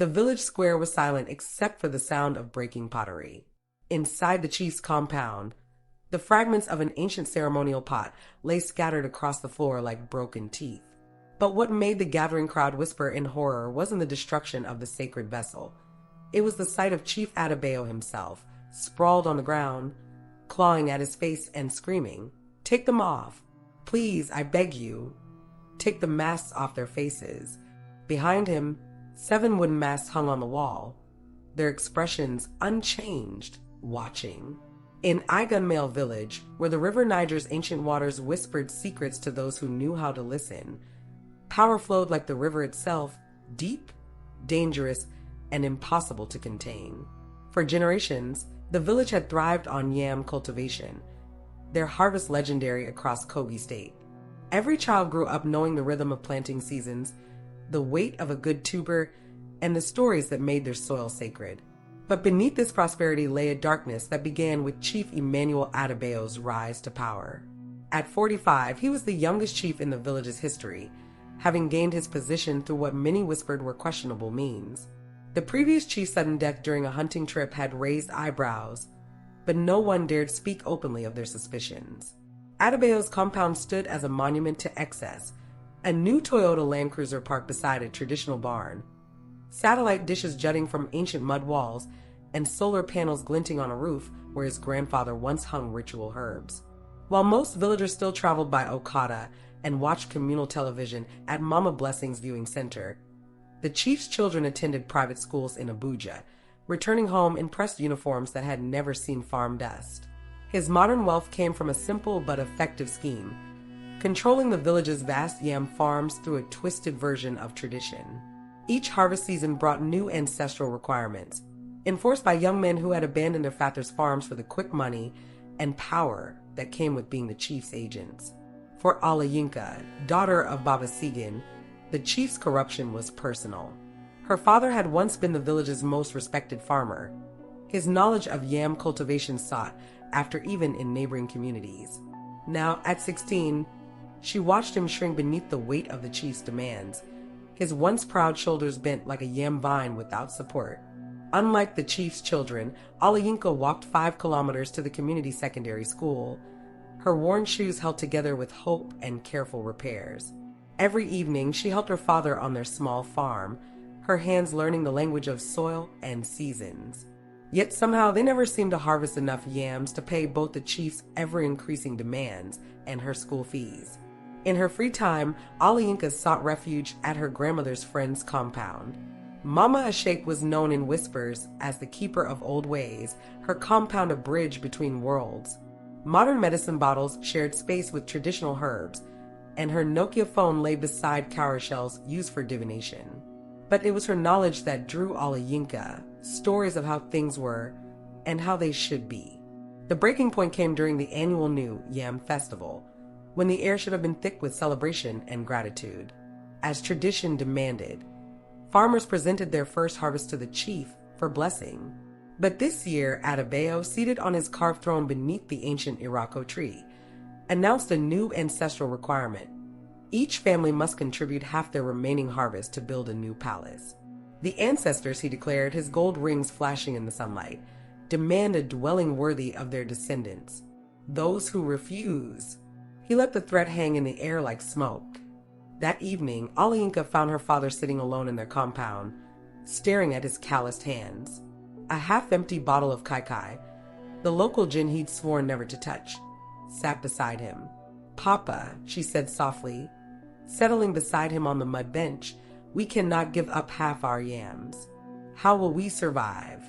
The village square was silent except for the sound of breaking pottery. Inside the chief's compound, the fragments of an ancient ceremonial pot lay scattered across the floor like broken teeth. But what made the gathering crowd whisper in horror wasn't the destruction of the sacred vessel. It was the sight of Chief Adebayo himself, sprawled on the ground, clawing at his face and screaming, "Take them off! Please, I beg you! Take the masks off their faces." Behind him, 7 wooden masks hung on the wall, their expressions unchanged, watching. In Igunmale village, where the River Niger's ancient waters whispered secrets to those who knew how to listen, power flowed like the river itself, deep, dangerous, and impossible to contain. For generations, the village had thrived on yam cultivation, their harvest legendary across Kogi State. Every child grew up knowing the rhythm of planting seasons, the weight of a good tuber, and the stories that made their soil sacred. But beneath this prosperity lay a darkness that began with Chief Emmanuel Adebayo's rise to power. At 45, he was the youngest chief in the village's history, having gained his position through what many whispered were questionable means. The previous chief's sudden death during a hunting trip had raised eyebrows, but no one dared speak openly of their suspicions. Adebayo's compound stood as a monument to excess, a new Toyota Land Cruiser parked beside a traditional barn, satellite dishes jutting from ancient mud walls, and solar panels glinting on a roof where his grandfather once hung ritual herbs. While most villagers still traveled by Okada and watched communal television at Mama Blessing's viewing center, the chief's children attended private schools in Abuja, returning home in pressed uniforms that had never seen farm dust. His modern wealth came from a simple but effective scheme, controlling the village's vast yam farms through a twisted version of tradition. Each harvest season brought new ancestral requirements, enforced by young men who had abandoned their father's farms for the quick money and power that came with being the chief's agents. For Olayinka, daughter of Baba Sigin, the chief's corruption was personal. Her father had once been the village's most respected farmer, his knowledge of yam cultivation sought after even in neighboring communities. Now, at 16, she watched him shrink beneath the weight of the chief's demands, his once proud shoulders bent like a yam vine without support. Unlike the chief's children, Olayinka walked 5 kilometers to the community secondary school, her worn shoes held together with hope and careful repairs. Every evening, she helped her father on their small farm, her hands learning the language of soil and seasons. Yet somehow they never seemed to harvest enough yams to pay both the chief's ever-increasing demands and her school fees. In her free time, Olayinka sought refuge at her grandmother's friend's compound. Mama Ashake was known in whispers as the keeper of old ways, her compound a bridge between worlds. Modern medicine bottles shared space with traditional herbs, and her Nokia phone lay beside cowrie shells used for divination. But it was her knowledge that drew Olayinka, stories of how things were and how they should be. The breaking point came during the annual New Yam Festival, when the air should have been thick with celebration and gratitude. As tradition demanded, farmers presented their first harvest to the chief for blessing. But this year, Adebayo, seated on his carved throne beneath the ancient Irako tree, announced a new ancestral requirement. Each family must contribute half their remaining harvest to build a new palace. The ancestors, he declared, his gold rings flashing in the sunlight, demand a dwelling worthy of their descendants. Those who refuse, he let the threat hang in the air like smoke. That evening, Olayinka found her father sitting alone in their compound, staring at his calloused hands. A half-empty bottle of kai-kai, the local gin he'd sworn never to touch, sat beside him. "Papa," she said softly, settling beside him on the mud bench, "we cannot give up half our yams. How will we survive?"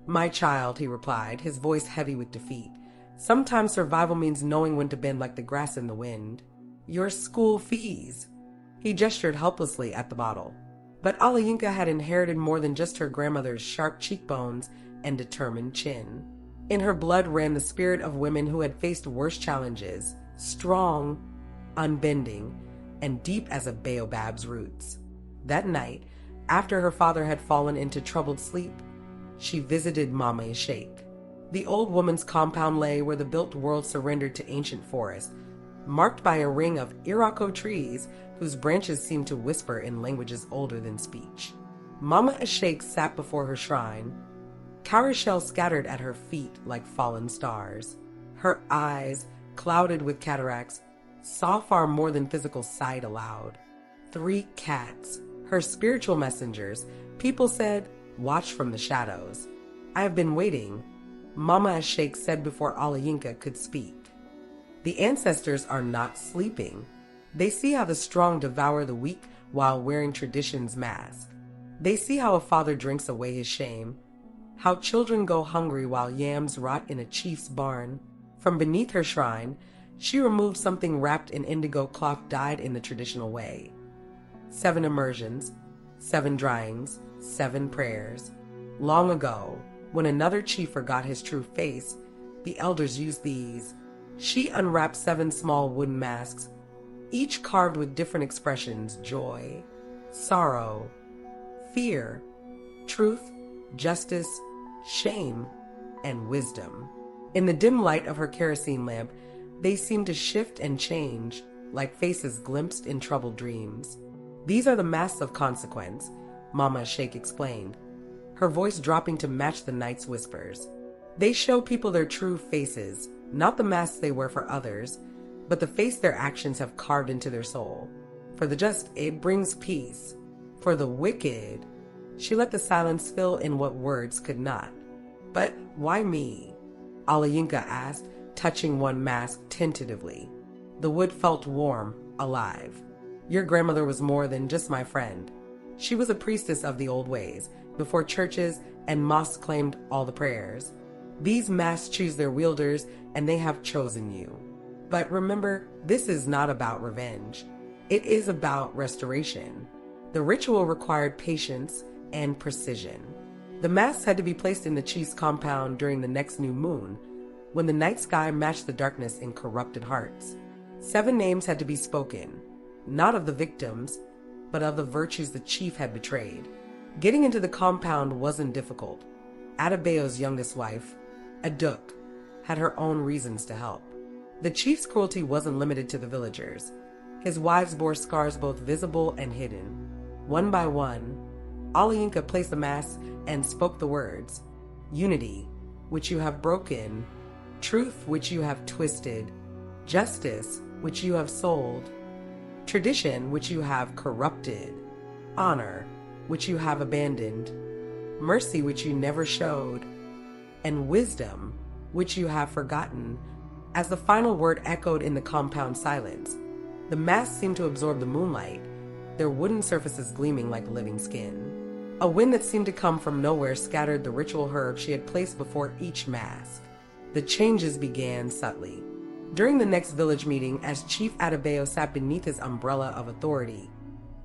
"My child," he replied, his voice heavy with defeat. "Sometimes survival means knowing when to bend like the grass in the wind. Your school fees." He gestured helplessly at the bottle. But Olayinka had inherited more than just her grandmother's sharp cheekbones and determined chin. In her blood ran the spirit of women who had faced worse challenges, strong, unbending, and deep as a baobab's roots. That night, after her father had fallen into troubled sleep, she visited Mama Ishake. The old woman's compound lay where the built world surrendered to ancient forest, marked by a ring of Irako trees whose branches seemed to whisper in languages older than speech. Mama Ashake sat before her shrine, cowrie shells scattered at her feet like fallen stars. Her eyes, clouded with cataracts, saw far more than physical sight allowed. 3 cats, her spiritual messengers, people said, watch from the shadows. I have been waiting, Mama Ashake said before Olayinka could speak. The ancestors are not sleeping. They see how the strong devour the weak while wearing tradition's mask. They see how a father drinks away his shame, how children go hungry while yams rot in a chief's barn. From beneath her shrine, she removed something wrapped in indigo cloth dyed in the traditional way. 7 immersions, 7 dryings, 7 prayers. Long ago, when another chief forgot his true face, the elders used these. She unwrapped 7 small wooden masks, each carved with different expressions: joy, sorrow, fear, truth, justice, shame, and wisdom. In the dim light of her kerosene lamp, they seemed to shift and change, like faces glimpsed in troubled dreams. These are the masks of consequence, Mama Ashake explained, her voice dropping to match the night's whispers. They show people their true faces, not the masks they wear for others, but the face their actions have carved into their soul. For the just, it brings peace. For the wicked, she let the silence fill in what words could not. But why me? Olayinka asked, touching one mask tentatively. The wood felt warm, alive. Your grandmother was more than just my friend. She was a priestess of the old ways, before churches and mosques claimed all the prayers. These masks choose their wielders, and they have chosen you. But remember, this is not about revenge. It is about restoration. The ritual required patience and precision. The masks had to be placed in the chief's compound during the next new moon, when the night sky matched the darkness in corrupted hearts. 7 names had to be spoken, not of the victims, but of the virtues the chief had betrayed. Getting into the compound wasn't difficult. Adebayo's youngest wife, Aduk, had her own reasons to help. The chief's cruelty wasn't limited to the villagers. His wives bore scars both visible and hidden. One by one, Olayinka placed the masks and spoke the words: unity, which you have broken; truth, which you have twisted; justice, which you have sold; tradition, which you have corrupted; honor, which you have abandoned; mercy, which you never showed; and wisdom, which you have forgotten. As the final word echoed in the compound silence, the masks seemed to absorb the moonlight, their wooden surfaces gleaming like living skin. A wind that seemed to come from nowhere scattered the ritual herbs she had placed before each mask. The changes began subtly. During the next village meeting, as Chief Adebayo sat beneath his umbrella of authority,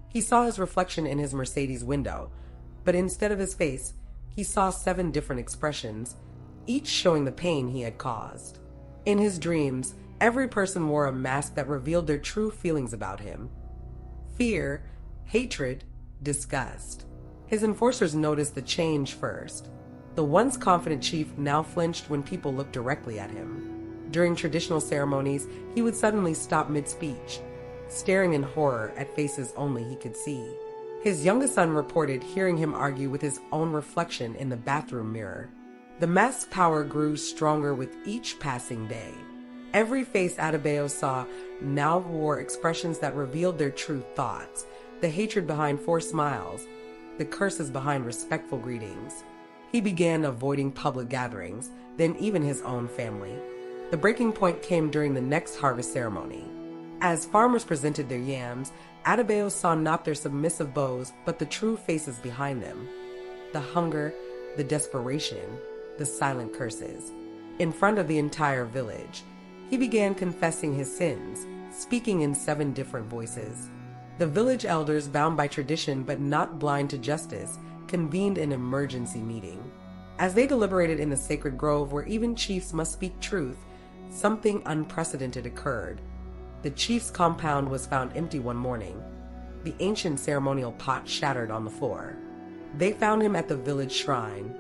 he saw his reflection in his Mercedes window, but instead of his face, he saw 7 different expressions, each showing the pain he had caused. In his dreams, every person wore a mask that revealed their true feelings about him: fear, hatred, disgust. His enforcers noticed the change first. The once confident chief now flinched when people looked directly at him. During traditional ceremonies, he would suddenly stop mid-speech, staring in horror at faces only he could see. His youngest son reported hearing him argue with his own reflection in the bathroom mirror. The mask's power grew stronger with each passing day. Every face Adebayo saw now wore expressions that revealed their true thoughts: the hatred behind forced smiles, the curses behind respectful greetings. He began avoiding public gatherings, then even his own family. The breaking point came during the next harvest ceremony. As farmers presented their yams, Adebayo saw not their submissive bows, but the true faces behind them: the hunger, the desperation, the silent curses. In front of the entire village, he began confessing his sins, speaking in 7 different voices. The village elders, bound by tradition but not blind to justice, convened an emergency meeting. As they deliberated in the sacred grove where even chiefs must speak truth, something unprecedented occurred. The chief's compound was found empty one morning, the ancient ceremonial pot shattered on the floor. They found him at the village shrine,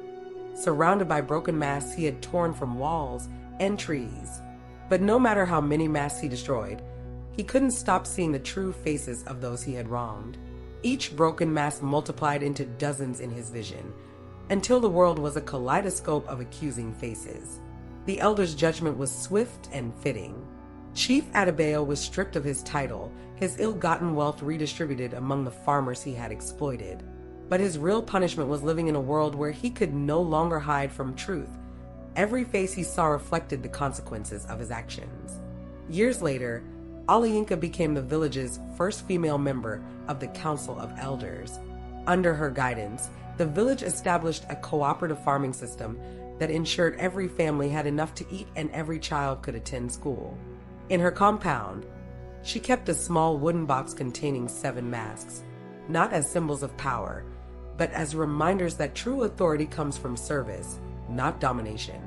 surrounded by broken masks he had torn from walls and trees. But no matter how many masks he destroyed, he couldn't stop seeing the true faces of those he had wronged. Each broken mask multiplied into dozens in his vision, until the world was a kaleidoscope of accusing faces. The elder's judgment was swift and fitting. Chief Adebayo was stripped of his title, his ill-gotten wealth redistributed among the farmers he had exploited. But his real punishment was living in a world where he could no longer hide from truth. Every face he saw reflected the consequences of his actions. Years later, Olayinka became the village's first female member of the Council of Elders. Under her guidance, the village established a cooperative farming system that ensured every family had enough to eat and every child could attend school. In her compound, she kept a small wooden box containing 7 masks, not as symbols of power, but as reminders that true authority comes from service, not domination.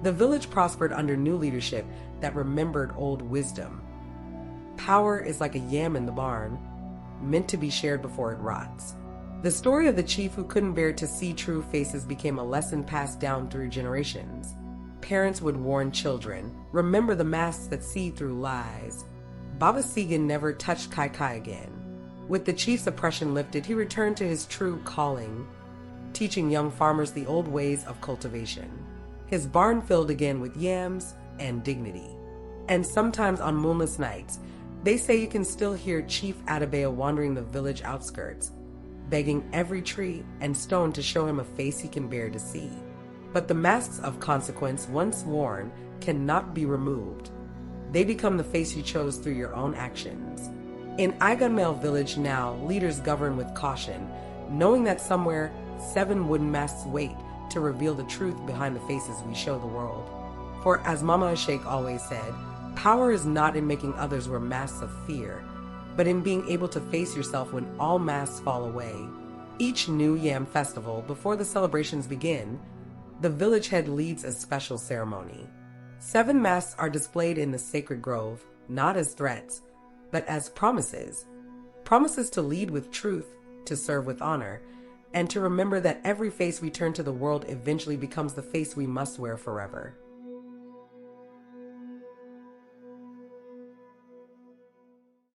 The village prospered under new leadership that remembered old wisdom. Power is like a yam in the barn, meant to be shared before it rots. The story of the chief who couldn't bear to see true faces became a lesson passed down through generations. Parents would warn children, remember the masks that see through lies. Baba Segan never touched Kai Kai again. With the chief's oppression lifted, he returned to his true calling, teaching young farmers the old ways of cultivation. His barn filled again with yams and dignity. And sometimes on moonless nights, they say you can still hear Chief Adebayo wandering the village outskirts, begging every tree and stone to show him a face he can bear to see. But the masks of consequence once worn cannot be removed. They become the face you chose through your own actions. In Igunmale village now, leaders govern with caution, knowing that somewhere 7 wooden masks wait to reveal the truth behind the faces we show the world. For as Mama Sheikh always said, power is not in making others wear masks of fear, but in being able to face yourself when all masks fall away. Each New Yam festival, before the celebrations begin, the village head leads a special ceremony. 7 masks are displayed in the sacred grove, not as threats, but as promises. Promises to lead with truth, to serve with honor, and to remember that every face we turn to the world eventually becomes the face we must wear forever.